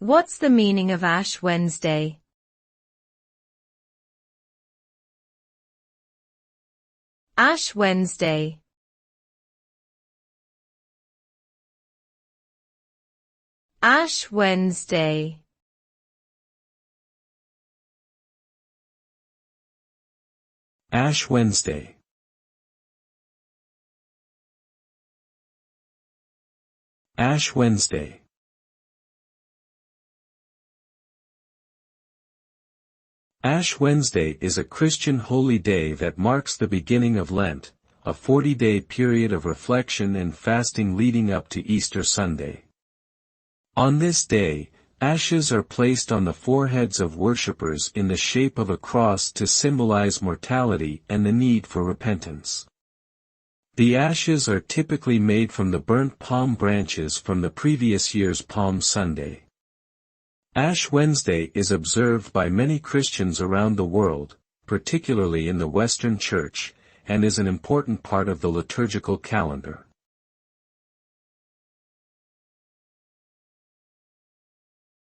What's the meaning of Ash Wednesday? Ash Wednesday. Ash Wednesday. Ash Wednesday. Ash Wednesday. Ash Wednesday is a Christian holy day that marks the beginning of Lent, a 40-day period of reflection and fasting leading up to Easter Sunday. On this day, ashes are placed on the foreheads of worshippers in the shape of a cross to symbolize mortality and the need for repentance. The ashes are typically made from the burnt palm branches from the previous year's Palm Sunday. Ash Wednesday is observed by many Christians around the world, particularly in the Western Church, and is an important part of the liturgical calendar.